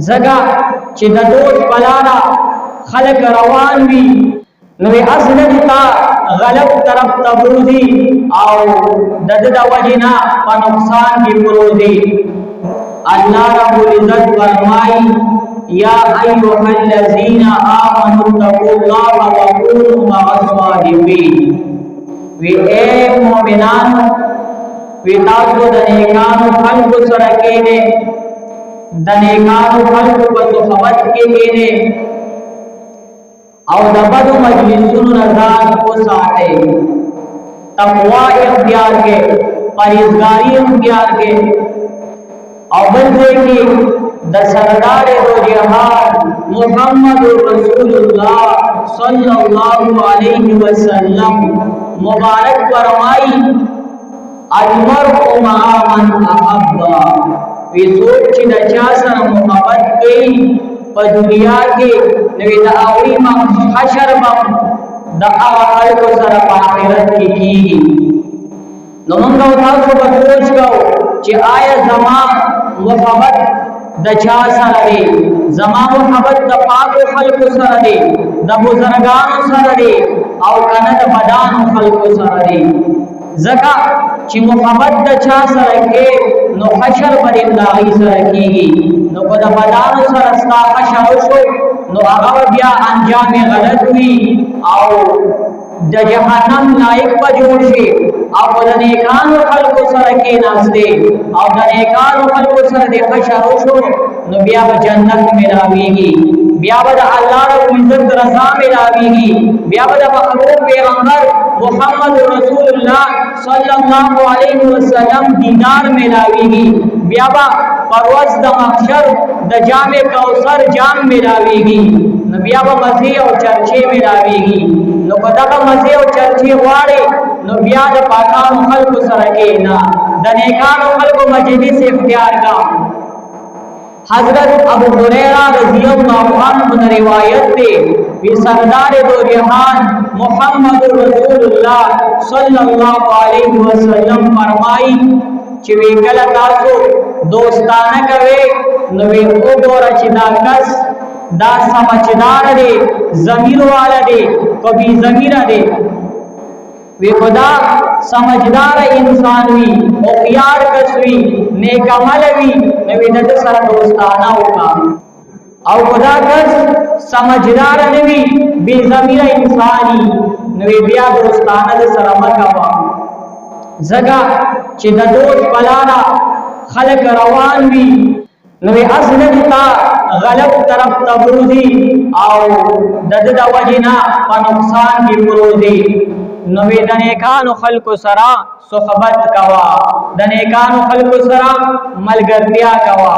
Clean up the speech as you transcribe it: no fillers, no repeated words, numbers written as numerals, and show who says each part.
Speaker 1: زګه چې د دوست بلانا خلق روان وي نو اصل تا غلط طرف تبروزی او د وجنا په نقصان کې پروزی اللہ رب العزت فرمائی یا ایها الذین آمنوا اتقوا الله وكونوا مع الصادقین وی اے مومنان وی تاسو د نیکانو خلق سره کېنه د نیکانو خلق په صحبت کې کېنه او د بدو مجلسونو نه ځان وساتئ تقوا اختیار کې پرهیزګاری اختیار کې او بل ځکه د سردار دو جهان محمد رسول الله صلی الله علیه وسلم مبارک فرمائی المرء مع من احب وی څوک چې د چا سره محبت کوي په دنیا کې نو د هغوی حشر به د هغه خلکو سره په آخرت کې کېږي نو موږ او تاسو به سوچ کوو چې آیا زما محبت د چا سره دی زما محبت د پاکو خلکو سره دی د بزرګانو سره دی او کنه د بدانو خلکو سره دی ځکه چې محبت د چا سره کې نو حشر باندې داغي سره کېږي نو په د بدانو سره ستا حشر وشو نو هغه بیا انجام غلط وي او د جهنم لایق به جوړ شي او د نیکانو خلکو سره کېناستې او د نیکانو خلکو سره د حشر وشو نو بیا به جنت ملاویږي بیا به د الله رب العزت رضا ملاویږي بیا به د محبوب پیغمبر محمد رسول الله صلی الله علیه وسلم دیدار ملاویږي بیا به پرواز د محشر د جام کوثر جام ملاویږي نو بیا به مزه او چرچې ملاویږي نو په دغه مزه او چرچې غواړي نو بیا د پاکانو خلکو سره کېنا د نیکانو خلکو مجلس اختیار کا حضرت ابو هريره رضی اللہ عنہ روایت دے کہ سردار دو جہان محمد رسول اللہ صلی اللہ علیہ وسلم فرمائی چې کله تاسو دوستانه کوي نو وګوره چې دا کس دا سمجھدار دی ضمیر والا دی کبھی ضمیر دی وی خدا سمجھدار انسان وی اوخیار کس وی نیک عمل وی نوی دت سره دوستانه وکا او خدا کس سمجھدار نوی بی ضمیر انسانی نوی بیا دوستانه د سره مکوا زګه چې د دوست بلانا خلق روان وی نوی اصل تا غلط طرف تبروزی او د وجنا په نقصان کې پروزی نوی د نیکانو خلکو سره صحبت کوا د نیکانو خلکو سره ملګرتیا کوا